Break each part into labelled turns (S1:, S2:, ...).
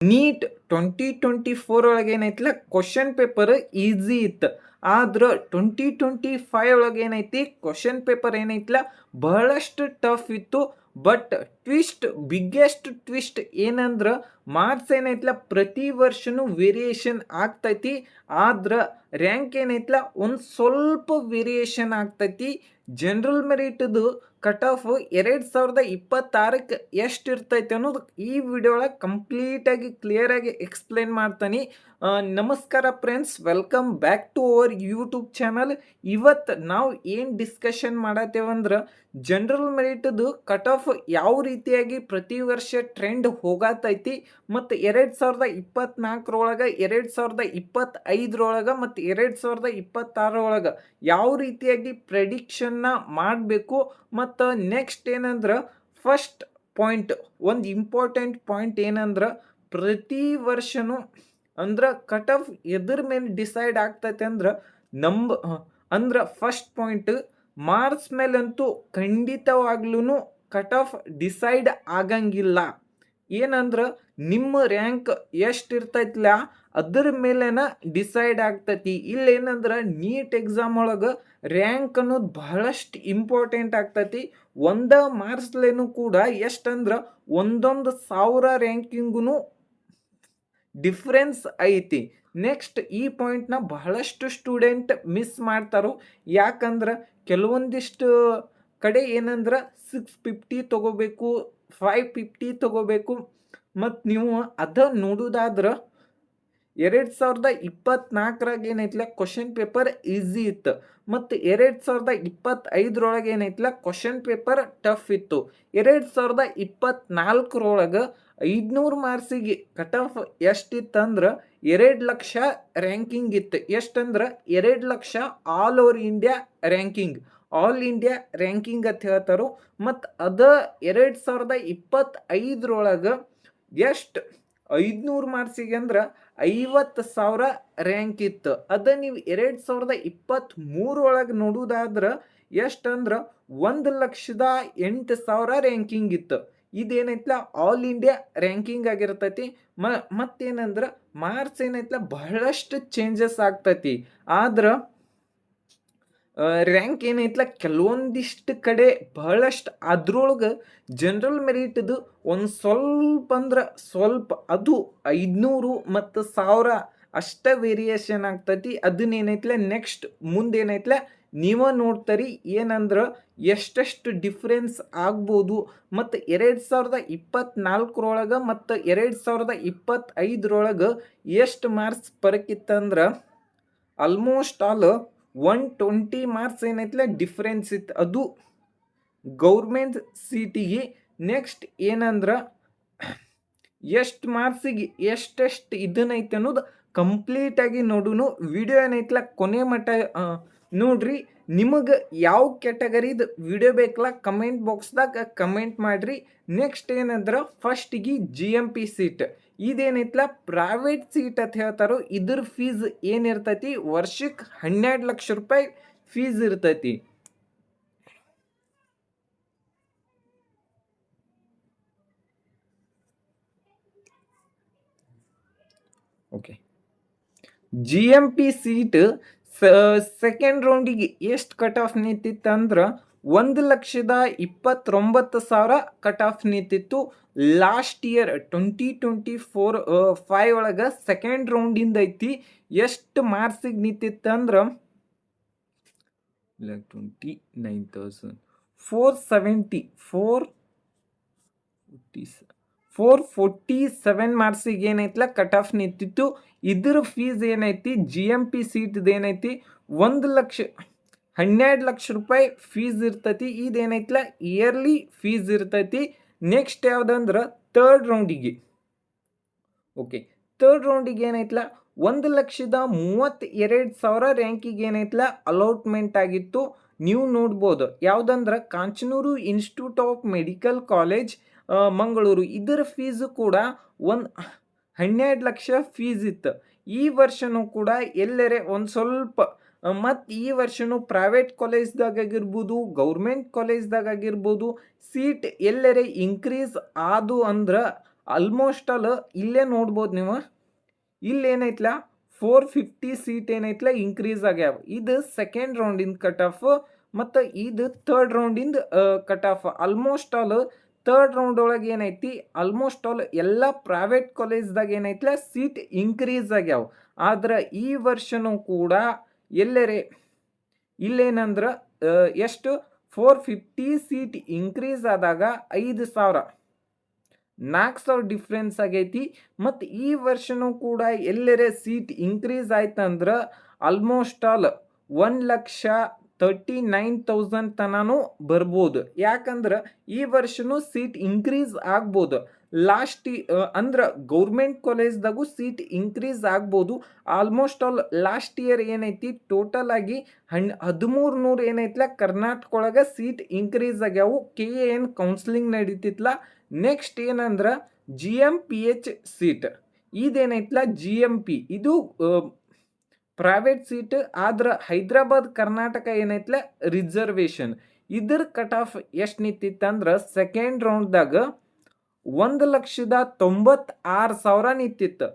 S1: Neat 2024 ಒಳಗೆ ಏನೈತಿಲ್ಲ question paper easy ಇತ್ತು. ಆದ್ರೆ 2025 ಒಳಗೆ ಏನೈತಿ ಕ್ವಶನ್ ಪೇಪರ್ ಏನೈತಿಲ್ಲ ಬಹಳಷ್ಟು ಟಫ್ ಇತ್ತು. ಬಟ್ ಬಿಗ್ಗೆಸ್ಟ್ ಟ್ವಿಸ್ಟ್ ಏನಂದ್ರೆ ಮಾರ್ಕ್ಸ್ ಏನೈತಿಲ್ಲ ಪ್ರತಿ ವರ್ಷನೂ ವೇರಿಯೇಷನ್ ಆಗ್ತೈತಿ. ಆದ್ರೆ ರ್ಯಾಂಕ್ ಏನೈತಿಲ್ಲ ಒಂದು ಸ್ವಲ್ಪ ವೇರಿಯೇಷನ್ ಆಗ್ತೈತಿ. ಜನರಲ್ ಮೆರಿಟ್ದು ಕಟ್ ಆಫ್ 2026ಕ್ಕೆ ಎಷ್ಟು ಇರ್ತೈತೆ ಅನ್ನೋದು ಈ ವಿಡಿಯೋ ಒಳಗೆ ಕಂಪ್ಲೀಟಾಗಿ ಕ್ಲಿಯರಾಗಿ ಎಕ್ಸ್ಪ್ಲೇನ್ ಮಾಡ್ತಾನೆ. ನಮಸ್ಕಾರ friends, welcome back to our YouTube channel. ಇವತ್ತು ನಾವು ಏನು ಡಿಸ್ಕಷನ್ ಮಾಡತ್ತೇವಂದ್ರೆ ಜನರಲ್ ಮೆರಿಟ್ದು ಕಟ್ ಆಫ್ ಯಾವ ರೀತಿಯಾಗಿ ಪ್ರತಿ ವರ್ಷ ಟ್ರೆಂಡ್ ಹೋಗತೈತಿ ಮತ್ತು 2024ರೊಳಗೆ 2025ರೊಳಗೆ ಮತ್ತು 2026ರೊಳಗೆ ಯಾವ ರೀತಿಯಾಗಿ ಪ್ರೆಡಿಕ್ಷನ್ನ ಮಾಡಬೇಕು. ಮತ್ತು ನೆಕ್ಸ್ಟ್ ಏನಂದ್ರೆ ಫಸ್ಟ್ ಪಾಯಿಂಟ್, ಒಂದು ಇಂಪಾರ್ಟೆಂಟ್ ಪಾಯಿಂಟ್ ಏನಂದ್ರೆ ಪ್ರತಿ ವರ್ಷನೂ ಅಂದ್ರೆ ಕಟ್ ಆಫ್ ಎದ್ರ ಮೇಲೆ ಡಿಸೈಡ್ ಆಗ್ತೈತೆ ಅಂದ್ರೆ ಫಸ್ಟ್ ಪಾಯಿಂಟ್, ಮಾರ್ಕ್ಸ್ ಮೇಲಂತೂ ಖಂಡಿತವಾಗ್ಲೂ ಕಟ್ ಆಫ್ ಡಿಸೈಡ್ ಆಗಂಗಿಲ್ಲ. ಏನಂದ್ರೆ ನಿಮ್ಮ ರ್ಯಾಂಕ್ ಎಷ್ಟು ಇರ್ತೈತಿಲ್ಲ ಅದ್ರ ಮೇಲೆನ ಡಿಸೈಡ್ ಆಗ್ತೈತಿ. ಇಲ್ಲೇನಂದ್ರೆ ನೀಟ್ ಎಕ್ಸಾಮ್ ಒಳಗೆ ರ್ಯಾಂಕ್ ಅನ್ನೋದು ಬಹಳಷ್ಟು ಇಂಪಾರ್ಟೆಂಟ್ ಆಗ್ತೈತಿ. ಒಂದ ಮಾರ್ಕ್ಸ್ಲೇನು ಕೂಡ ಎಷ್ಟಂದ್ರೆ 1000 ರ್ಯಾಂಕಿಂಗೂ ಡಿಫ್ರೆನ್ಸ್ ಐತಿ. ನೆಕ್ಸ್ಟ್ ಈ ಪಾಯಿಂಟ್ನ ಬಹಳಷ್ಟು ಸ್ಟೂಡೆಂಟ್ ಮಿಸ್ ಮಾಡ್ತಾರೋ. ಯಾಕಂದ್ರೆ ಕೆಲವೊಂದಿಷ್ಟು ಕಡೆ ಏನಂದ್ರೆ 650 ತಗೋಬೇಕು, 550 ತಗೋಬೇಕು. ಮತ್ತು ನೀವು ಅದ ನೋಡೋದಾದ್ರೆ 2024ರಾಗ ಏನೈತಿಲ್ಲ ಕ್ವಶನ್ ಪೇಪರ್ ಈಸಿ ಇತ್ತು ಮತ್ತು 2025ರೊಳಗೆ ಏನೈತಿಲ್ಲ ಕ್ವಶನ್ ಪೇಪರ್ ಟಫ್ ಇತ್ತು. 2024ರೊಳಗೆ 500 ಮಾರ್ಕ್ಸಿಗೆ ಕಟ್ ಆಫ್ ಎಷ್ಟಿತ್ತಂದ್ರೆ 2 ಲಕ್ಷ ರ್ಯಾಂಕಿಂಗ್ ಇತ್ತು. ಎಷ್ಟಂದ್ರೆ 2 lakh all over India ranking, all India ranking ಅಂತ ಹೇಳ್ತಾರೋ. ಮತ್ತು ಅದ 2025ರೊಳಗೆ ಎಷ್ಟು 500 ಮಾರ್ಕ್ಸಿಗೆ ಅಂದ್ರೆ 50,000 ರ್ಯಾಂಕ್ ಇತ್ತು. ಅದ ನೀವು 2023 ನೋಡೋದಾದ್ರೆ ಎಷ್ಟಂದ್ರೆ 1,08,000 ರ್ಯಾಂಕಿಂಗ್ ಇತ್ತು. ಇದೇನೈತಿಲ್ಲ ಆಲ್ ಇಂಡಿಯಾ ರ್ಯಾಂಕಿಂಗ್ ಆಗಿರ್ತೈತಿ. ಮತ್ತೇನಂದ್ರೆ ಮಾರ್ಕ್ಸ್ ಏನೈತಿಲ್ಲ ಬಹಳಷ್ಟು ಚೇಂಜಸ್ ಆಗ್ತೈತಿ. ಆದ್ರೆ ರ್ಯಾಂಕ್ ಏನೈತಿಲ್ಲ ಕೆಲವೊಂದಿಷ್ಟು ಕಡೆ ಬಹಳಷ್ಟು ಅದ್ರೊಳಗೆ ಜನರಲ್ ಮೆರಿಟ್ದು ಒಂದು ಸ್ವಲ್ಪ ಅಂದ್ರೆ ಸ್ವಲ್ಪ, ಅದು 500 ಮತ್ತು 1000 ಅಷ್ಟೇ ವೇರಿಯೇಷನ್ ಆಗ್ತೈತಿ. ಅದನ್ನೇನೈತಿಲ್ಲ ನೆಕ್ಸ್ಟ್ ಮುಂದೇನೈತಿಲ್ಲ ನೀವ ನೋಡ್ತಾರಿ ಏನಂದ್ರೆ ಎಷ್ಟೆಷ್ಟು ಡಿಫ್ರೆನ್ಸ್ ಆಗ್ಬೋದು. ಮತ್ತು 2024ರೊಳಗೆ ಮತ್ತು 2025ರೊಳಗೆ ಎಷ್ಟು ಮಾರ್ಕ್ಸ್ ಪರಕ್ಕಿತ್ತಂದ್ರೆ ಆಲ್ಮೋಸ್ಟ್ ಆಲ್ 120 ಮಾರ್ಕ್ಸ್ ಏನೈತಿಲ್ಲ ಡಿಫ್ರೆನ್ಸ್ ಇತ್ತು, ಅದು ಗೌರ್ಮೆಂಟ್ ಸೀಟಿಗೆ. ನೆಕ್ಸ್ಟ್ ಏನಂದ್ರೆ ಎಷ್ಟು ಮಾರ್ಕ್ಸಿಗೆ ಎಷ್ಟೆಷ್ಟು ಇದನ್ನೈತೆ ಅನ್ನೋದು ಕಂಪ್ಲೀಟಾಗಿ ನೋಡೋಣ. ವಿಡಿಯೋ ಏನೈತಿಲ್ಲ ಕೊನೆ ಮಟ್ಟ ನೋಡ್ರಿ. ನಿಮಗೆ ಯಾವ ಕ್ಯಾಟಗರಿದು ವಿಡಿಯೋ ಬೇಕಲ್ಲ ಕಮೆಂಟ್ ಬಾಕ್ಸ್ದಾಗ ಕಮೆಂಟ್ ಮಾಡಿರಿ. ನೆಕ್ಸ್ಟ್ ಏನಂದ್ರೆ ಫಸ್ಟಿಗೆ GMP ಸೀಟ್, ಇದೇನೈತಿಲ್ಲ ಪ್ರೈವೇಟ್ ಸೀಟ್ ಅಂತ ಹೇಳ್ತಾರೋ. ಇದ್ರ ಫೀಸ್ ಏನಿರ್ತೈತಿ ವರ್ಷಕ್ಕೆ 12 ಲಕ್ಷ ರೂಪಾಯಿ ಫೀಸ್ ಇರ್ತೈತಿ. ಓಕೆ, GMP ಸೀಟ್ ಸೆಕೆಂಡ್ ರೌಂಡಿಗೆ ಎಷ್ಟು ಕಟ್ ಆಫ್ ನಿಂತಿತ್ತಂದ್ರೆ 1,29,000 ಕಟ್ ಆಫ್ ನಿಂತಿತ್ತು. ಲಾಸ್ಟ್ ಇಯರ್ 2024 ಒಳಗೆ ಸೆಕೆಂಡ್ ರೌಂಡಿಂದ ಐತಿ. ಎಷ್ಟು ಮಾರ್ಕ್ಸಿಗೆ ನಿಂತಿತ್ತಂದ್ರೆ 447 ಮಾರ್ಕ್ಸಿಗೆ ಏನೈತಿಲ್ಲ ಕಟ್ ಆಫ್ ನಿಂತಿತ್ತು. ಇದ್ರ ಫೀಸ್ ಏನೈತಿ GMP ಸೀಟ್ದು ಏನೈತಿ 12 ಲಕ್ಷ ರೂಪಾಯಿ ಫೀಸ್ ಇರ್ತೈತಿ. ಇದೇನೈತಿಲ್ಲ ಇಯರ್ಲಿ ಫೀಸ್ ಇರ್ತೈತಿ. ನೆಕ್ಸ್ಟ್ ಯಾವುದಂದ್ರೆ ಥರ್ಡ್ ರೌಂಡಿಗೆ. ಓಕೆ, ಥರ್ಡ್ ರೌಂಡಿಗೆ ಏನೈತಿಲ್ಲ 1,32,000 ರ್ಯಾಂಕಿಗೆ ಏನೈತಿಲ್ಲ ಅಲಾಟ್ಮೆಂಟ್ ಆಗಿತ್ತು. ನೀವು ನೋಡ್ಬೋದು ಯಾವುದಂದ್ರೆ Kanachur institute of medical college Mangaluru. ಇದರ ಫೀಸು ಕೂಡ 12 ಲಕ್ಷ ಫೀಸ್ ಇತ್ತು. ಈ ವರ್ಷನೂ ಕೂಡ ಎಲ್ಲರೇ ಒಂದು ಸ್ವಲ್ಪ ಮತ್ತು ಈ ವರ್ಷನೂ ಪ್ರೈವೇಟ್ ಕಾಲೇಜ್ದಾಗಿರ್ಬೋದು ಗೌರ್ಮೆಂಟ್ ಕಾಲೇಜ್ದಾಗಿರ್ಬೋದು ಸೀಟ್ ಎಲ್ಲರೇ ಇನ್ಕ್ರೀಸ್ ಆದು ಅಂದ್ರೆ ಆಲ್ಮೋಸ್ಟ್ ಆಲ್ ಇಲ್ಲೇ ನೋಡ್ಬೋದು ನೀವು, ಇಲ್ಲೇನೈತ್ಲ 450 ಸೀಟ್ ಏನೈತ್ಲ ಇನ್ಕ್ರೀಸ್ ಆಗ್ಯಾವ. ಇದು ಸೆಕೆಂಡ್ ರೌಂಡಿಂದ ಕಟ್ ಆಫ್ ಮತ್ತು ಇದು ಥರ್ಡ್ ರೌಂಡಿಂದ cut off. Almost all third round ಒಳಗೆ ಏನೈತಿ, ಆಲ್ಮೋಸ್ಟ್ ಆಲ್ ಎಲ್ಲ ಪ್ರೈವೇಟ್ ಕಾಲೇಜ್ದಾಗ ಏನೈತ್ಲ ಸೀಟ್ ಇನ್ಕ್ರೀಸ್ ಆಗ್ಯಾವ. ಆದ್ರೆ ಈ ವರ್ಷನೂ ಕೂಡ ಎಲ್ಲರೇ ಇಲ್ಲೇನಂದ್ರೆ ಎಷ್ಟು 450 ಸೀಟ್ ಇನ್ಕ್ರೀಸ್ ಆದಾಗ 4,000 ಡಿಫ್ರೆನ್ಸ್ ಆಗೈತಿ. ಮತ್ತು ಈ ವರ್ಷನೂ ಕೂಡ ಎಲ್ಲರೇ ಸೀಟ್ ಇನ್ಕ್ರೀಸ್ ಆಯ್ತಂದ್ರೆ ಆಲ್ಮೋಸ್ಟ್ ಆಲ್ 1,39,000 ತನೂ ಬರ್ಬೋದು. ಯಾಕಂದ್ರೆ ಈ ವರ್ಷನೂ ಸೀಟ್ ಇನ್ಕ್ರೀಸ್ ಆಗ್ಬೋದು. ಅಂದ್ರೆ ಗೌರ್ಮೆಂಟ್ ಕಾಲೇಜ್ದಾಗೂ ಸೀಟ್ ಇನ್ಕ್ರೀಸ್ ಆಗ್ಬೋದು. ಆಲ್ಮೋಸ್ಟ್ ಆಲ್ ಲಾಸ್ಟ್ ಇಯರ್ ಏನೈತಿ ಟೋಟಲ್ ಆಗಿ 1,300 ಏನೈತ್ಲ ಕರ್ನಾಟಕ ಒಳಗೆ ಸೀಟ್ ಇನ್ಕ್ರೀಸ್ ಆಗ್ಯಾವು. KAN ಕೌನ್ಸಿಲಿಂಗ್ ನಡೀತಿತ್ಲ. ನೆಕ್ಸ್ಟ್ ಏನಂದ್ರೆ GMPH ಸೀಟ್, ಇದೇನೈತ್ಲ GMP ಇದು ಪ್ರೈವೇಟ್ ಸೀಟ್. ಆದ್ರೆ ಹೈದರಾಬಾದ್ ಕರ್ನಾಟಕ ಏನೈತ್ಲ ರಿಸರ್ವೇಷನ್. ಇದ್ರ ಕಟ್ ಆಫ್ ಎಷ್ಟು ನಿಂತಿತ್ತಂದ್ರೆ ಸೆಕೆಂಡ್ ರೌಂಡ್ದಾಗ 1,96,000 ನಿಂತಿತ್ತು.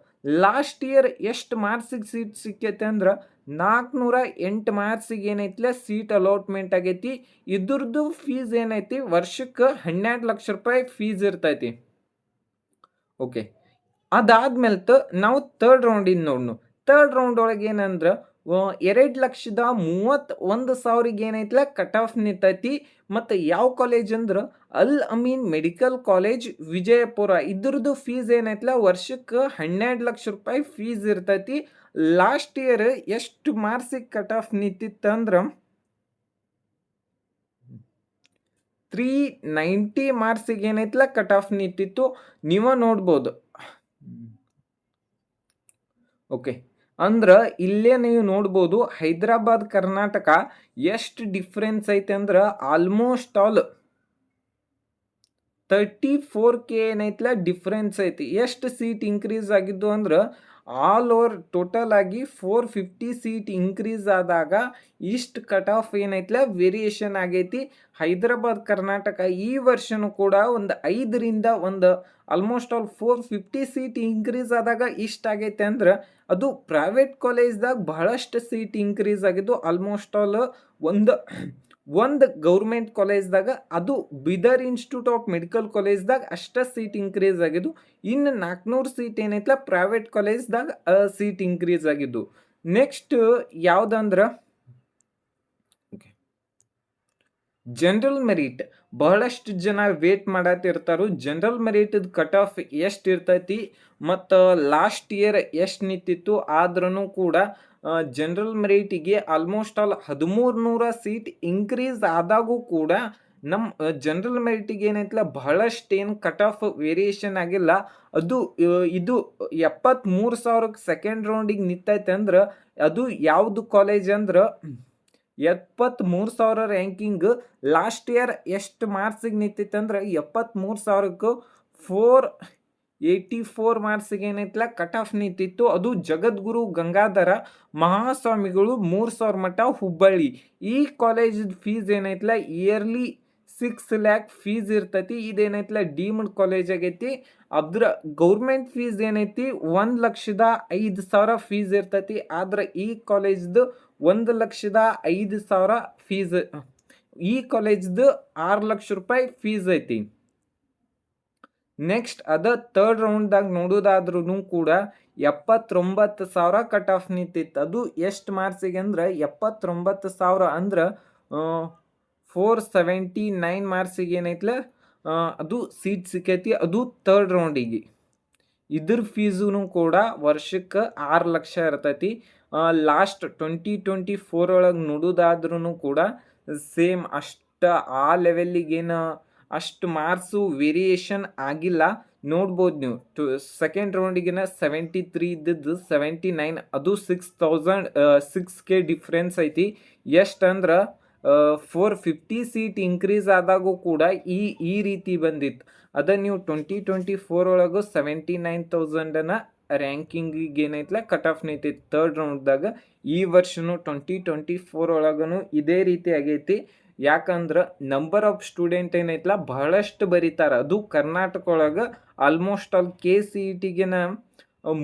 S1: ಲಾಸ್ಟ್ ಇಯರ್ ಎಷ್ಟು ಮಾರ್ಕ್ಸಿಗೆ ಸೀಟ್ ಸಿಕ್ಕೈತೆ ಅಂದ್ರೆ 408 ಮಾರ್ಕ್ಸಿಗೆ ಏನೈತ್ಲ ಸೀಟ್ ಅಲಾಟ್ಮೆಂಟ್ ಆಗೈತಿ. ಇದ್ರದ್ದು ಫೀಸ್ ಏನೈತಿ ವರ್ಷಕ್ಕೆ 12 ಲಕ್ಷ ರೂಪಾಯಿ ಫೀಸ್ ಇರ್ತೈತಿ. ಓಕೆ, ಅದಾದ್ಮೇಲೆ ನಾವು ಥರ್ಡ್ ರೌಂಡಿಂದ ನೋಡ್ನು. ಥರ್ಡ್ ರೌಂಡ್ ಒಳಗೆ ಏನಂದ್ರೆ 2,31,000 ಏನೈತ್ಲ ಕಟ್ ಆಫ್ ನಿಂತೈತಿ. ಮತ್ತು ಯಾವ ಕಾಲೇಜ್ ಅಂದ್ರೆ ಅಲ್ ಅಮೀನ್ ಮೆಡಿಕಲ್ ಕಾಲೇಜ್ ವಿಜಯಪುರ. ಇದ್ರದ್ದು ಫೀಸ್ ಏನೈತ್ಲ ವರ್ಷಕ್ಕೆ 12 ಲಕ್ಷ ರೂಪಾಯಿ ಫೀಸ್ ಇರ್ತೈತಿ. ಲಾಸ್ಟ್ ಇಯರ್ ಎಷ್ಟು ಮಾರ್ಕ್ಸಿಗೆ ಕಟ್ ಆಫ್ ನಿಂತಿತ್ತಂದ್ರೆ 390 ಮಾರ್ಕ್ಸಿಗೆ ಏನೈತ್ಲ ಕಟ್ ಆಫ್ ನಿಂತಿತ್ತು. ನೀವು ನೋಡ್ಬೋದು. ಓಕೆ, ಅಂದ್ರೆ ಇಲ್ಲೇ ನೀವು ನೋಡ್ಬೋದು ಹೈದರಾಬಾದ್ ಕರ್ನಾಟಕ ಎಷ್ಟು ಡಿಫ್ರೆನ್ಸ್ ಐತೆ ಅಂದ್ರೆ ಆಲ್ಮೋಸ್ಟ್ ಆಲ್ 34K ಏನೈತ್ಲ ಡಿಫ್ರೆನ್ಸ್ ಐತಿ. ಎಷ್ಟು ಸೀಟ್ ಇನ್ಕ್ರೀಸ್ ಆಗಿದ್ದು ಅಂದ್ರೆ ಆಲ್ ಓವರ್ ಟೋಟಲ್ ಆಗಿ 450 ಸೀಟ್ ಇನ್ಕ್ರೀಸ್ ಆದಾಗ ಇಷ್ಟು ಕಟ್ ಆಫ್ ಏನೈತ್ಲ ವೇರಿಯೇಷನ್ ಆಗೈತಿ. ಹೈದರಾಬಾದ್ ಕರ್ನಾಟಕ ಈ ವರ್ಷನೂ ಕೂಡ ಒಂದು 5ರಿಂದ ಆಲ್ಮೋಸ್ಟ್ ಆಲ್ 450 ಸೀಟ್ ಇನ್ಕ್ರೀಸ್ ಆದಾಗ ಇಷ್ಟ ಆಗೈತೆ ಅಂದ್ರೆ ಅದು ಪ್ರೈವೇಟ್ ಕಾಲೇಜ್ದಾಗ ಬಹಳಷ್ಟು ಸೀಟ್ ಇನ್ಕ್ರೀಸ್ ಆಗಿದ್ದು. ಆಲ್ಮೋಸ್ಟ್ ಆಲ್ ಒಂದು ಗೌರ್ಮೆಂಟ್ ಕಾಲೇಜ್ದಾಗ ಅದು ಬೀದರ್ ಇನ್ಸ್ಟಿಟ್ಯೂಟ್ ಆಫ್ ಮೆಡಿಕಲ್ ಕಾಲೇಜ್ದಾಗ ಅಷ್ಟೇ ಸೀಟ್ ಇನ್ಕ್ರೀಸ್ ಆಗಿದ್ದು. ಇನ್ನು 400 ಸೀಟ್ ಏನೈತ್ಲ ಪ್ರೈವೇಟ್ ಕಾಲೇಜ್ದಾಗ ಸೀಟ್ ಇನ್ಕ್ರೀಸ್ ಆಗಿದ್ದು. ನೆಕ್ಸ್ಟ್ ಯಾವುದಂದ್ರೆ ಜನರಲ್ ಮೆರಿಟ್. ಬಹಳಷ್ಟು ಜನ ವೇಟ್ ಮಾಡತ್ತಿರ್ತಾರೋ ಜನರಲ್ ಮೆರಿಟ್ ಕಟ್ ಆಫ್ ಎಷ್ಟು ಇರ್ತೈತಿ ಮತ್ತು ಲಾಸ್ಟ್ ಇಯರ್ ಎಷ್ಟು ನಿಂತಿತ್ತು. ಆದ್ರೂ ಕೂಡ ಜನರಲ್ ಮೆರಿಟಿಗೆ ಆಲ್ಮೋಸ್ಟ್ ಆಲ್ 1,300 ಸೀಟ್ ಇನ್ಕ್ರೀಸ್ ಆದಾಗೂ ಕೂಡ ನಮ್ಮ ಜನರಲ್ ಮೆರಿಟಿಗೆ ಏನೈತಲ್ಲ ಬಹಳಷ್ಟು ಏನು ಕಟ್ ಆಫ್ ವೇರಿಯೇಷನ್ ಆಗಿಲ್ಲ. ಅದು ಇದು 73,000 ಸೆಕೆಂಡ್ ರೌಂಡಿಗೆ ನಿಂತೈತೆ ಅಂದ್ರೆ ಅದು ಯಾವುದು ಕಾಲೇಜ್ ಅಂದ್ರೆ 73,000 ರ್ಯಾಂಕಿಂಗ್. ಲಾಸ್ಟ್ ಇಯರ್ ಎಷ್ಟು ಮಾರ್ಕ್ಸಿಗೆ ನಿಂತಿತ್ತು ಅಂದ್ರೆ 73,000ಕ್ಕೆ 484 ಮಾರ್ಕ್ಸಿಗೆ ಏನೈತಲ್ಲ ಕಟ್ ಆಫ್ ನಿಂತಿತ್ತು. ಅದು ಜಗದ್ಗುರು ಗಂಗಾಧರ ಮಹಾಸ್ವಾಮಿಗಳು 3,000 ಮಟ್ಟ ಹುಬ್ಬಳ್ಳಿ. ಈ ಕಾಲೇಜ್ ಫೀಸ್ ಏನೈತಲ್ಲ ಇಯರ್ಲಿ 6 lakh ಫೀಸ್ ಇರ್ತೈತಿ. ಇದೇನೈತಲ್ಲ ಡೀಮ್ಡ್ ಕಾಲೇಜ್ ಆಗೈತಿ. ಅದ್ರ ಗೌರ್ಮೆಂಟ್ ಫೀಸ್ ಏನೈತಿ 1,05,000 ಫೀಸ್ ಇರ್ತೈತಿ. ಆದ್ರೆ ಈ ಕಾಲೇಜ್ದು 1,05,000 ಫೀಸ್. ಈ ಕಾಲೇಜ್ದು 6 ಲಕ್ಷ ರೂಪಾಯಿ ಫೀಸ್ ಐತಿ. ನೆಕ್ಸ್ಟ್ ಅದ ಥರ್ಡ್ ರೌಂಡ್ದಾಗ ನೋಡೋದಾದ್ರೂ ಕೂಡ 79,000 ಕಟ್ ಆಫ್ ನಿಂತಿತ್ತು. ಅದು ಎಷ್ಟು ಮಾರ್ಕ್ಸಿಗೆ ಅಂದ್ರೆ 79,000 ಅಂದ್ರೆ 479 ಮಾರ್ಕ್ಸಿಗೆ ಏನೈತಲ್ಲ ಅದು ಸೀಟ್ ಸಿಕ್ಕೈತಿ. ಅದು ಥರ್ಡ್ ರೌಂಡಿಗೆ. ಇದ್ರ ಫೀಸೂ ಕೂಡ ವರ್ಷಕ್ಕೆ 6 ಲಕ್ಷ ಇರ್ತೈತಿ. ಲಾಸ್ಟ್ 2024 ಒಳಗೆ ನೋಡೋದಾದ್ರೂ ಕೂಡ ಸೇಮ್ ಅಷ್ಟು ಆ ಲೆವೆಲ್ಲಿಗೇನು ಅಷ್ಟು ಮಾರ್ಕ್ಸು ವೇರಿಯೇಷನ್ ಆಗಿಲ್ಲ. ನೋಡ್ಬೋದು ನೀವು ಸೆಕೆಂಡ್ ರೌಂಡಿಗಿನ 73 ಇದ್ದದ್ದು 79. ಅದು 6K ಡಿಫ್ರೆನ್ಸ್ ಐತಿ. ಎಷ್ಟು ಅಂದ್ರೆ 450 ಸೀಟ್ ಇನ್ಕ್ರೀಸ್ ಆದಾಗೂ ಕೂಡ ಈ ರೀತಿ ಬಂದಿತ್ತು. ಅದ ನೀವು 2024 ಒಳಗೂ 79,000ನ ರ್ಯಾಂಕಿಂಗಿಗೆ ಏನೈತಲ್ಲ ಕಟ್ ಆಫ್ ನಿಂತೈತಿ ಥರ್ಡ್ ರೌಂಡ್ದಾಗ. ಈ ವರ್ಷನೂ 2024 ಒಳಗೂ ಇದೇ ರೀತಿ ಆಗೈತಿ. ಯಾಕಂದ್ರೆ ನಂಬರ್ ಆಫ್ ಸ್ಟೂಡೆಂಟ್ ಏನೈತಲ್ಲ ಬಹಳಷ್ಟು ಬರೀತಾರ. ಅದು ಕರ್ನಾಟಕ ಒಳಗೆ ಆಲ್ಮೋಸ್ಟ್ ಆಲ್ KCETಗೆನ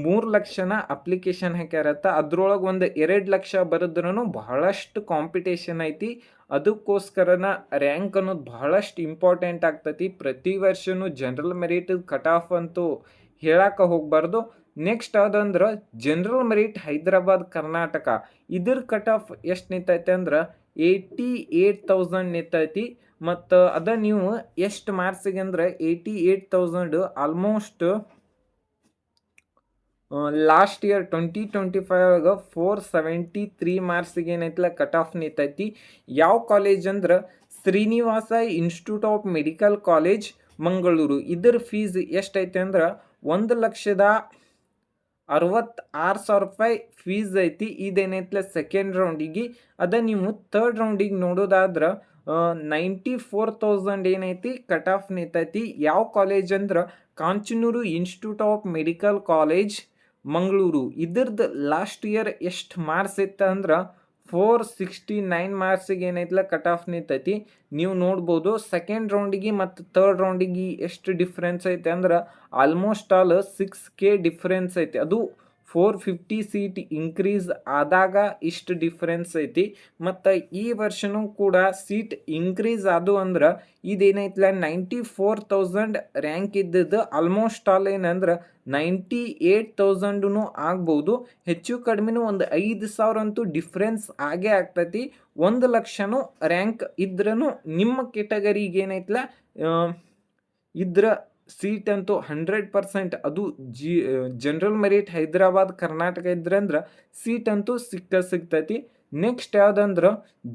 S1: 3 ಲಕ್ಷನ ಅಪ್ಲಿಕೇಶನ್ ಹಾಕ್ಯಾರತ್ತ. ಅದ್ರೊಳಗೆ ಒಂದು 2 ಲಕ್ಷ ಬರೆದ್ರೂ ಬಹಳಷ್ಟು ಕಾಂಪಿಟೇಷನ್ ಐತಿ. ಅದಕ್ಕೋಸ್ಕರನ ರ್ಯಾಂಕ್ ಅನ್ನೋದು ಬಹಳಷ್ಟು ಇಂಪಾರ್ಟೆಂಟ್ ಆಗ್ತೈತಿ. ಪ್ರತಿ ವರ್ಷನೂ ಜನರಲ್ ಮೆರಿಟ್ ಕಟ್ ಆಫ್ ಅಂತೂ ಹೇಳಕ್ಕೆ ಹೋಗಬಾರ್ದು. ನೆಕ್ಸ್ಟ್ ಯಾವುದಂದ್ರೆ ಜನರಲ್ ಮೆರಿಟ್ ಹೈದರಾಬಾದ್ ಕರ್ನಾಟಕ. ಇದ್ರ ಕಟ್ ಆಫ್ ಎಷ್ಟು ನಿಂತೈತೆ ಅಂದ್ರೆ 88,000 ನಿಂತೈತಿ. ಮತ್ತು ಅದ ನೀವು ಎಷ್ಟು ಮಾರ್ಕ್ಸಿಗೆ ಅಂದ್ರೆ 88,000 ಆಲ್ಮೋಸ್ಟ್ ಲಾಸ್ಟ್ ಇಯರ್ 2025 ಒಳಗೆ 473 ಮಾರ್ಕ್ಸಿಗೆ ಏನೈತಲ್ಲ ಕಟ್ ಆಫ್ ನಿಂತೈತಿ. ಯಾವ ಕಾಲೇಜ್ ಅಂದ್ರೆ Srinivasa institute of medical college Mangaluru. ಇದ್ರ ಫೀಸ್ ಎಷ್ಟೈತೆ ಅಂದ್ರೆ 1,66,000 ರೂಪಾಯಿ ಫೀಸ್ ಐತಿ. ಇದೇನೈತಲ್ಲ ಸೆಕೆಂಡ್ ರೌಂಡಿಗೆ. ಅದ ನೀವು ಥರ್ಡ್ ರೌಂಡಿಗೆ ನೋಡೋದಾದ್ರೆ 94,000 ಏನೈತಿ ಕಟ್ ಆಫ್ ನಿಂತೈತಿ. ಯಾವ ಕಾಲೇಜ್ ಅಂದ್ರೆ Kanachur institute of medical college Mangaluru. ಇದ್ರದ್ದು ಲಾಸ್ಟ್ ಇಯರ್ ಎಷ್ಟು ಮಾರ್ಕ್ಸ್ ಇತ್ತು ಅಂದ್ರೆ 469 ಮಾರ್ಕ್ಸಿಗೆ ಏನೈತಲ್ಲ ಕಟ್ ಆಫ್ ನಿಂತೈತಿ. ನೀವು ನೋಡ್ಬೋದು ಸೆಕೆಂಡ್ ರೌಂಡಿಗೆ ಮತ್ತು ಥರ್ಡ್ ರೌಂಡಿಗೆ ಎಷ್ಟು ಡಿಫ್ರೆನ್ಸ್ ಐತೆ ಅಂದ್ರೆ ಆಲ್ಮೋಸ್ಟ್ ಆಲ್ 6K ಡಿಫ್ರೆನ್ಸ್ ಐತಿ. ಅದು 450 ಸೀಟ್ ಇನ್ಕ್ರೀಸ್ ಆದಾಗ ಇಷ್ಟು ಡಿಫ್ರೆನ್ಸ್ ಐತಿ. ಮತ್ತು ಈ ವರ್ಷನೂ ಕೂಡ ಸೀಟ್ ಇನ್ಕ್ರೀಸ್ ಆದು ಅಂದ್ರೆ ಇದೇನೈತಲ್ಲ 94,000 ರ್ಯಾಂಕ್ ಇದ್ದದ್ದು ಆಲ್ಮೋಸ್ಟ್ ಆಲ್ ಏನಂದ್ರೆ 98,000 ಆಗ್ಬೋದು. ಹೆಚ್ಚು ಕಡಿಮೆನೂ ಒಂದು 5,000 ಅಂತೂ ಡಿಫ್ರೆನ್ಸ್ ಆಗೇ ಆಗ್ತೈತಿ. 1 ಲಕ್ಷನೂ ರ್ಯಾಂಕ್ ಇದ್ರೂ ನಿಮ್ಮ ಕೆಟಗರಿಗೆ ಏನೈತಲ್ಲ ಇದ್ರ ಸೀಟ್ ಅಂತೂ 100%. ಅದು ಜನರಲ್ ಮೆರಿಟ್ ಹೈದರಾಬಾದ್ ಕರ್ನಾಟಕ ಇದ್ರಂದ್ರೆ ಸೀಟ್ ಅಂತೂ ಸಿಗ್ತೈತಿ. ನೆಕ್ಸ್ಟ್ ಯಾವುದಂದ್ರೆ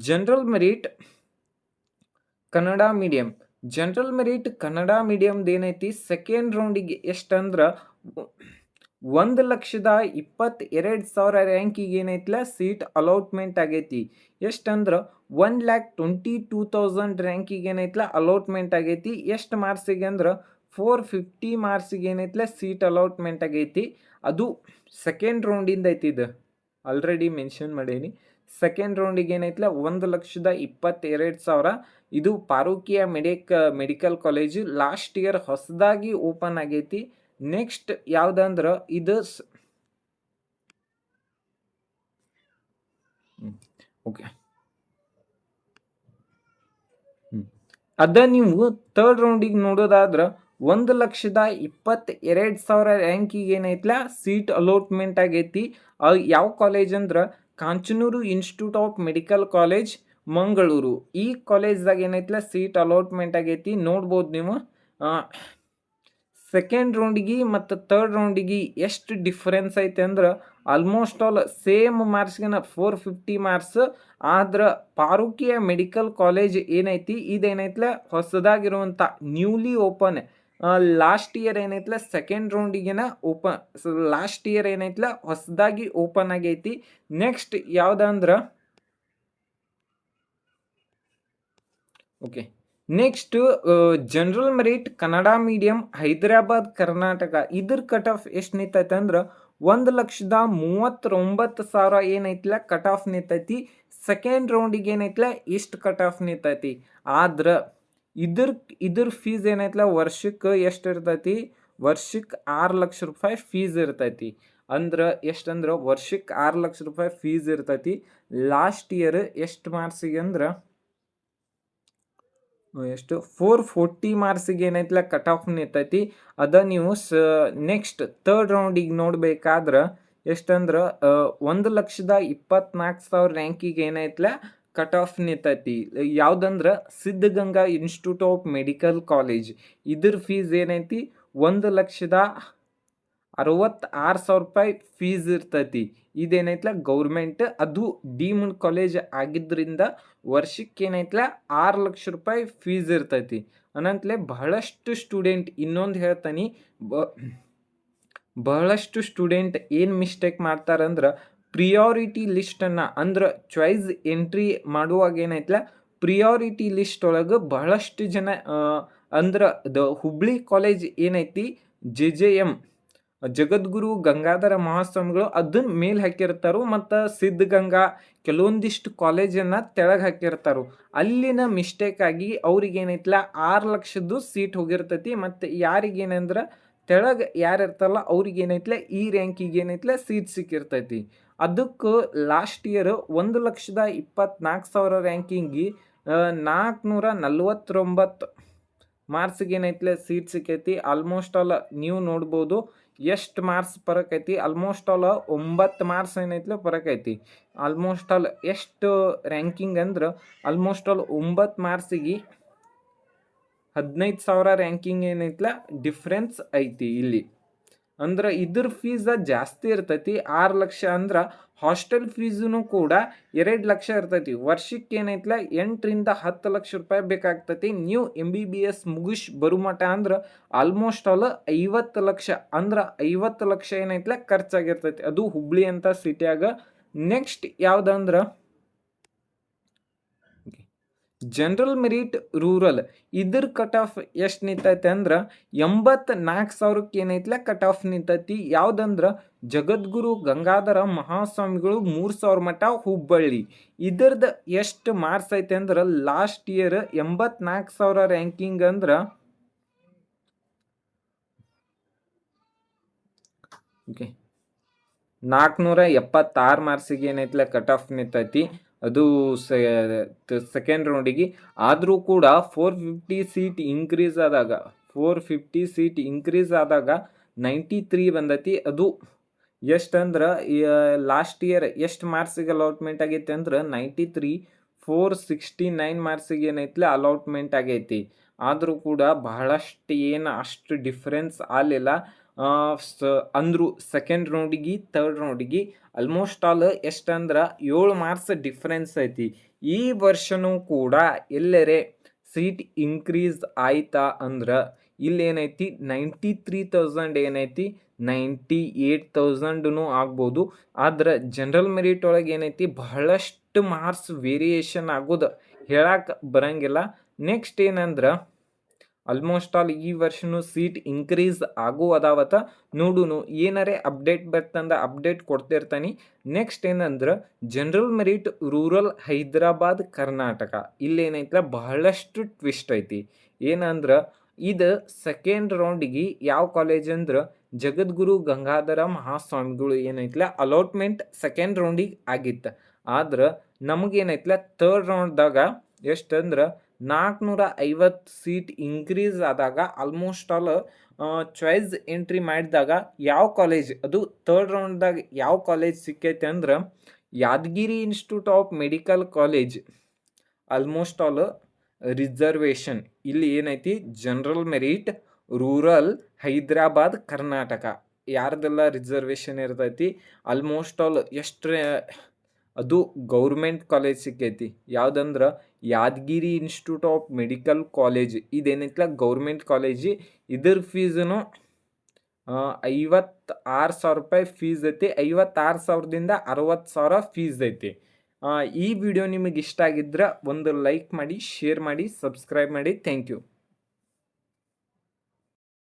S1: general merit Kannada medium. General merit Kannada ಮೀಡಿಯಮ್ದು ಏನೈತಿ ಸೆಕೆಂಡ್ ರೌಂಡಿಗೆ ಎಷ್ಟಂದ್ರೆ 1,22,000 ರ್ಯಾಂಕಿಗೆ ಏನೈತಿಲ್ಲ ಸೀಟ್ ಅಲಾಟ್ಮೆಂಟ್ ಆಗೈತಿ. ಎಷ್ಟಂದ್ರೆ 1,22,000 ರ್ಯಾಂಕಿಗೆ ಏನೈತಿಲ್ಲ ಅಲಾಟ್ಮೆಂಟ್ ಆಗೈತಿ. ಎಷ್ಟು ಮಾರ್ಕ್ಸಿಗೆ ಅಂದ್ರೆ 450 ಮಾರ್ಕ್ಸಿಗೆ ಏನೈತಿಲ್ಲ ಸೀಟ್ ಅಲಾಟ್ಮೆಂಟ್ ಆಗೈತಿ. ಅದು ಸೆಕೆಂಡ್ ರೌಂಡಿಂದ ಐತಿ. ಇದು ಆಲ್ರೆಡಿ ಮೆನ್ಷನ್ ಮಾಡೀನಿ. ಸೆಕೆಂಡ್ ರೌಂಡಿಗೆ ಏನೈತಿಲ್ಲ 1,22,000. ಇದು ಪಾರುಕಿಯ ಮೆಡಿಕಲ್ ಕಾಲೇಜು ಲಾಸ್ಟ್ ಇಯರ್ ಹೊಸದಾಗಿ ಓಪನ್ ಆಗೈತಿ. ನೆಕ್ಸ್ಟ್ ಯಾವುದಂದ್ರೆ ಇದು ಓಕೆ ಅದ ನೀವು ಥರ್ಡ್ ರೌಂಡಿಗೆ ನೋಡೋದಾದ್ರೆ 1,22,000 ರ್ಯಾಂಕಿಗೆ ಏನೈತಿಲ್ಲ ಸೀಟ್ ಅಲಾಟ್ಮೆಂಟ್ ಆಗೈತಿ. ಯಾವ ಕಾಲೇಜ್ ಅಂದ್ರೆ Kanachur institute of medical college Mangaluru. ಈ ಕಾಲೇಜ್ದಾಗ ಏನೈತಿಲ್ಲ ಸೀಟ್ ಅಲಾಟ್ಮೆಂಟ್ ಆಗೈತಿ. ನೋಡ್ಬೋದು ನೀವು ಸೆಕೆಂಡ್ ರೌಂಡಿಗೆ ಮತ್ತು ಥರ್ಡ್ ರೌಂಡಿಗೆ ಎಷ್ಟು ಡಿಫ್ರೆನ್ಸ್ ಐತೆ ಅಂದ್ರೆ ಆಲ್ಮೋಸ್ಟ್ ಆಲ್ ಸೇಮ್ ಮಾರ್ಕ್ಸ್ಗೆ 450 ಮಾರ್ಕ್ಸ್. ಆದ್ರೆ ಪಾರುಕಿಯ ಮೆಡಿಕಲ್ ಕಾಲೇಜ್ ಏನೈತಿ ಇದೇನೈತಿಲ್ಲ ಹೊಸದಾಗಿರುವಂಥ ನ್ಯೂಲಿ ಓಪನ್ ಲಾಸ್ಟ್ ಇಯರ್ ಏನೈತಿಲ್ಲ ಸೆಕೆಂಡ್ ರೌಂಡಿಗೆನ ಲಾಸ್ಟ್ ಇಯರ್ ಏನೈತಿಲ್ಲ ಹೊಸದಾಗಿ ಓಪನ್ ಆಗೈತಿ. ನೆಕ್ಸ್ಟ್ ಯಾವುದಂದ್ರೆ okay next general merit Kannada medium Hyderabad Karnataka. ಇದ್ರ ಕಟ್ ಆಫ್ ಎಷ್ಟು ನಿಂತೈತೆ ಅಂದ್ರೆ 1,39,000 ಏನೈತಿಲ್ಲ ಕಟ್ ಆಫ್ ನಿಂತೈತಿ. ಸೆಕೆಂಡ್ ರೌಂಡಿಗೆ ಏನೈತಿಲ್ಲ ಇಷ್ಟು ಕಟ್ ಆಫ್ ನಿಂತೈತಿ. ಆದ್ರೆ ಇದ್ರ ಫೀಸ್ ಏನೈತಿಲ್ಲ ವರ್ಷಕ್ಕೆ ಎಷ್ಟು ಇರ್ತೈತಿ? ವರ್ಷಕ್ಕೆ 6 ಲಕ್ಷ ರೂಪಾಯಿ ಫೀಸ್ ಇರ್ತೈತಿ. ಅಂದ್ರೆ ಎಷ್ಟಂದ್ರೆ ವರ್ಷಕ್ಕೆ 6 ಲಕ್ಷ ರೂಪಾಯಿ ಫೀಸ್ ಇರ್ತೈತಿ. ಲಾಸ್ಟ್ ಇಯರ್ ಎಷ್ಟು ಮಾರ್ಕ್ಸಿಗೆ ಅಂದ್ರೆ ಎಷ್ಟು 440 ಮಾರ್ಕ್ಸಿಗೆ ಏನೈತಿಲ್ಲ ಕಟ್ ಆಫ್ ನಿಂತೈತಿ. ಅದ ನೀವು ನೆಕ್ಸ್ಟ್ ಥರ್ಡ್ ರೌಂಡಿಗೆ ನೋಡ್ಬೇಕಾದ್ರೆ ಎಷ್ಟಂದ್ರೆ 1,24,000 ರ್ಯಾಂಕಿಗೆ ಏನೈತಿಲ್ಲ ಕಟ್ ಆಫ್ ನಿಂತೈತಿ. ಯಾವುದಂದ್ರೆ Siddaganga institute of medical college. ಇದ್ರ ಫೀಸ್ ಏನೈತಿ 1,66,000 ರೂಪಾಯಿ ಫೀಸ್ ಇರ್ತೈತಿ. ಇದೇನೈತಿಲ್ಲ ಗೌರ್ಮೆಂಟ್. ಅದು ಡೀಮ್ಡ್ ಕಾಲೇಜ್ ಆಗಿದ್ದರಿಂದ ವರ್ಷಕ್ಕೆ ಏನೈತಿಲ್ಲ 6 ಲಕ್ಷ ರೂಪಾಯಿ ಫೀಸ್ ಇರ್ತೈತಿ. ಅನ್ನಂತಲೇ ಬಹಳಷ್ಟು ಸ್ಟೂಡೆಂಟ್ ಇನ್ನೊಂದು ಹೇಳ್ತಾನೆ, ಬಹಳಷ್ಟು ಸ್ಟೂಡೆಂಟ್ ಏನು ಮಿಸ್ಟೇಕ್ ಮಾಡ್ತಾರಂದ್ರೆ ಪ್ರಿಯಾರಿಟಿ ಲಿಸ್ಟನ್ನು ಅಂದ್ರೆ ಚಾಯ್ಸ್ ಎಂಟ್ರಿ ಮಾಡುವಾಗ ಏನೈತಿಲ್ಲ ಪ್ರಿಯಾರಿಟಿ ಲಿಸ್ಟ್ ಒಳಗೆ ಬಹಳಷ್ಟು ಜನ ಅಂದ್ರೆ ಹುಬ್ಳಿ ಕಾಲೇಜ್ ಏನೈತಿ JJM ಜಗದ್ಗುರು ಗಂಗಾಧರ ಮಹಾಸ್ವಾಮಿಗಳು ಅದನ್ನ ಮೇಲೆ ಹಾಕಿರ್ತಾರೋ ಮತ್ತು ಸಿದ್ಧಗಂಗಾ ಕೆಲವೊಂದಿಷ್ಟು ಕಾಲೇಜನ್ನು ತೆಳಗೆ ಹಾಕಿರ್ತಾರೋ ಅಲ್ಲಿನ ಮಿಸ್ಟೇಕ್ ಆಗಿ ಅವ್ರಿಗೆ ಏನೈತಿಲ್ಲ 6 ಲಕ್ಷದ್ದು ಸೀಟ್ ಹೋಗಿರ್ತೈತಿ. ಮತ್ತು ಯಾರಿಗೇನಂದ್ರೆ ತೆಳಗೆ ಯಾರು ಇರ್ತಾರಲ್ಲ ಅವ್ರಿಗೆ ಏನೈತಿಲ್ಲ ಈ ರ್ಯಾಂಕಿಗೆ ಏನೈತಿಲ್ಲ ಸೀಟ್ ಸಿಕ್ಕಿರ್ತೈತಿ. ಅದಕ್ಕೆ ಲಾಸ್ಟ್ ಇಯರ್ 1,24,000 ರ್ಯಾಂಕಿಂಗಿ 449 ಮಾರ್ಕ್ಸಿಗೆ ಏನೈತಿಲ್ಲ ಸೀಟ್ ಸಿಕ್ಕೈತಿ. ಆಲ್ಮೋಸ್ಟ್ ಆಲ್ ನೀವು ನೋಡ್ಬೋದು ಎಷ್ಟು ಮಾರ್ಕ್ಸ್ ಫರಕ್ ಐತಿ. ಆಲ್ಮೋಸ್ಟ್ ಆಲ್ 9 ಮಾರ್ಕ್ಸ್ ಏನೈತಿಲ್ಲ ಫರಕ್ ಐತಿ. ಆಲ್ಮೋಸ್ಟ್ ಆಲ್ ಎಷ್ಟು ರ್ಯಾಂಕಿಂಗ್ ಅಂದ್ರೆ ಆಲ್ಮೋಸ್ಟ್ ಆಲ್ 9 ಮಾರ್ಕ್ಸಿಗೆ 15,000 ರ್ಯಾಂಕಿಂಗ್ ಏನೈತಿಲ್ಲ ಡಿಫ್ರೆನ್ಸ್ ಐತಿ ಇಲ್ಲಿ. ಅಂದ್ರೆ ಇದ್ರ ಫೀಸ್ ಜಾಸ್ತಿ ಇರ್ತೈತಿ. 6 ಲಕ್ಷ ಅಂದ್ರೆ ಹಾಸ್ಟೆಲ್ ಫೀಸೂ ಕೂಡ 2 ಲಕ್ಷ ಇರ್ತೈತಿ. ವರ್ಷಕ್ಕೆ ಏನೈತಿಲ್ಲ 8ರಿಂದ 10 ಲಕ್ಷ ರೂಪಾಯಿ ಬೇಕಾಗ್ತೈತಿ. ನೀವು MBBS ಮುಗಿಸಿ ಬರೋ ಮಟ ಅಂದ್ರೆ ಆಲ್ಮೋಸ್ಟ್ ಆಲ್ 50 ಲಕ್ಷ ಅಂದ್ರೆ 50 ಲಕ್ಷ ಏನೈತಿಲ್ಲ ಖರ್ಚಾಗಿರ್ತೈತಿ. ಅದು ಹುಬ್ಳಿ ಅಂತ ಸಿಟಿಯಾಗ. ನೆಕ್ಸ್ಟ್ ಯಾವುದಂದ್ರೆ ಜನರಲ್ ಮೆರಿಟ್ ರೂರಲ್, ಇದ್ರ ಕಟ್ ಆಫ್ ಎಷ್ಟು ನಿಂತೈತೆ ಅಂದ್ರೆ 84,000ಕ್ಕೆ ಏನೈತಿಲ್ಲ ಕಟ್ ಆಫ್ ನಿಂತೈತಿ. ಯಾವುದಂದ್ರೆ ಜಗದ್ಗುರು ಗಂಗಾಧರ ಮಹಾಸ್ವಾಮಿಗಳು 3,000 ಮಟ ಹುಬ್ಬಳ್ಳಿ. ಇದ್ರದ್ದು ಎಷ್ಟು ಮಾರ್ಕ್ಸ್ ಐತೆ ಅಂದ್ರೆ ಲಾಸ್ಟ್ ಇಯರ್ 84,000 ರ್ಯಾಂಕಿಂಗ್ ಅಂದ್ರೆ 476 ಮಾರ್ಕ್ಸಿಗೆ ಏನೈತಿಲ್ಲ ಕಟ್ ಆಫ್ ನಿಂತೈತಿ. ಅದು ಸೆಕೆಂಡ್ ರೌಂಡಿಗೆ. ಆದರೂ ಕೂಡ 450 ಸೀಟ್ ಇನ್ಕ್ರೀಸ್ ಆದಾಗ 93 ಬಂದೈತಿ. ಅದು ಎಷ್ಟಂದ್ರೆ ಲಾಸ್ಟ್ ಇಯರ್ ಎಷ್ಟು ಮಾರ್ಕ್ಸಿಗೆ ಅಲಾಟ್ಮೆಂಟ್ ಆಗೈತಿ ಅಂದ್ರೆ 93, 469 ಮಾರ್ಕ್ಸಿಗೆ ಏನೈತಿಲ್ಲ ಅಲಾಟ್ಮೆಂಟ್ ಆಗೈತಿ. ಆದರೂ ಕೂಡ ಬಹಳಷ್ಟು ಏನು ಅಷ್ಟು ಡಿಫ್ರೆನ್ಸ್ ಆಗಲಿಲ್ಲ. ಅಂದರು ಸೆಕೆಂಡ್ ರೌಂಡಿಗೆ ಥರ್ಡ್ ರೌಂಡಿಗೆ ಆಲ್ಮೋಸ್ಟ್ ಆಲ್ ಎಷ್ಟಂದ್ರೆ 7 ಮಾರ್ಕ್ಸ್ ಡಿಫ್ರೆನ್ಸ್ ಐತಿ. ಈ ವರ್ಷನೂ ಕೂಡ ಎಲ್ಲರೇ ಸೀಟ್ ಇನ್ಕ್ರೀಸ್ ಆಯ್ತಾ ಅಂದ್ರೆ ಇಲ್ಲೇನೈತಿ 93,000 ಏನೈತಿ 98,000 ಆಗ್ಬೋದು. ಆದ್ರೆ ಜನರಲ್ ಮೆರಿಟ್ ಒಳಗೆ ಏನೈತಿ ಬಹಳಷ್ಟು ಮಾರ್ಕ್ಸ್ ವೇರಿಯೇಷನ್ ಆಗೋದು ಹೇಳಕ್ಕೆ ಬರಂಗಿಲ್ಲ. ನೆಕ್ಸ್ಟ್ ಏನಂದ್ರೆ ಆಲ್ಮೋಸ್ಟ್ ಆಲ್ ಈ ವರ್ಷನೂ ಸೀಟ್ ಇನ್ಕ್ರೀಸ್ ಆಗೋ ಅದಾವತ್ತ ನೋಡುನು. ಏನಾರೇ ಅಪ್ಡೇಟ್ ಬರ್ತಂದ ಅಪ್ಡೇಟ್ ಕೊಡ್ತಿರ್ತಾನೆ. ನೆಕ್ಸ್ಟ್ ಏನಂದ್ರೆ general merit rural Hyderabad Karnataka, ಇಲ್ಲೇನೈತಲ್ಲ ಬಹಳಷ್ಟು ಟ್ವಿಸ್ಟ್ ಐತಿ. ಏನಂದ್ರೆ ಇದು ಸೆಕೆಂಡ್ ರೌಂಡಿಗೆ ಯಾವ ಕಾಲೇಜ್ ಅಂದ್ರೆ ಜಗದ್ಗುರು ಗಂಗಾಧರ ಮಹಾಸ್ವಾಮಿಗಳು ಏನೈತಿಲ್ಲ ಅಲಾಟ್ಮೆಂಟ್ ಸೆಕೆಂಡ್ ರೌಂಡಿಗೆ ಆಗಿತ್ತು. ಆದ್ರೆ ನಮಗೇನೈತಿಲ್ಲ ಥರ್ಡ್ ರೌಂಡ್ದಾಗ ಎಷ್ಟಂದ್ರೆ 450 ಸೀಟ್ ಇನ್ಕ್ರೀಸ್ ಆದಾಗ ಆಲ್ಮೋಸ್ಟ್ ಆಲ್ ಚಾಯ್ಸ್ ಎಂಟ್ರಿ ಮಾಡಿದಾಗ ಯಾವ ಕಾಲೇಜ್ ಅದು ಥರ್ಡ್ ರೌಂಡ್ದಾಗ ಯಾವ ಕಾಲೇಜ್ ಸಿಕ್ಕೈತೆ ಅಂದ್ರೆ Yadgir institute of medical college. Almost all reservation ಇಲ್ಲಿ ಏನೈತಿ general merit rural Hyderabad Karnataka ಯಾರ್ದೆಲ್ಲ ರಿಸರ್ವೇಷನ್ ಇರ್ತೈತಿ. ಆಲ್ಮೋಸ್ಟ್ ಆಲ್ ಎಷ್ಟು ಅದು ಗೌರ್ಮೆಂಟ್ ಕಾಲೇಜ್ ಸಿಕ್ಕೈತಿ. ಯಾವುದಂದ್ರೆ Yadgir institute of medical college ಇದೇನೈತಿಲ್ಲ ಗೌರ್ಮೆಂಟ್ ಕಾಲೇಜ್. ಇದ್ರ ಫೀಸನು 56,000 ರೂಪಾಯಿ ಫೀಸ್ ಐತಿ. 56,000ದಿಂದ 60,000 ಫೀಸ್ ಐತಿ. ಈ ವಿಡಿಯೋ ನಿಮಗೆ ಇಷ್ಟ ಆಗಿದ್ರೆ ಒಂದು ಲೈಕ್ ಮಾಡಿ, ಶೇರ್ ಮಾಡಿ, ಸಬ್ಸ್ಕ್ರೈಬ್ ಮಾಡಿ. Thank you.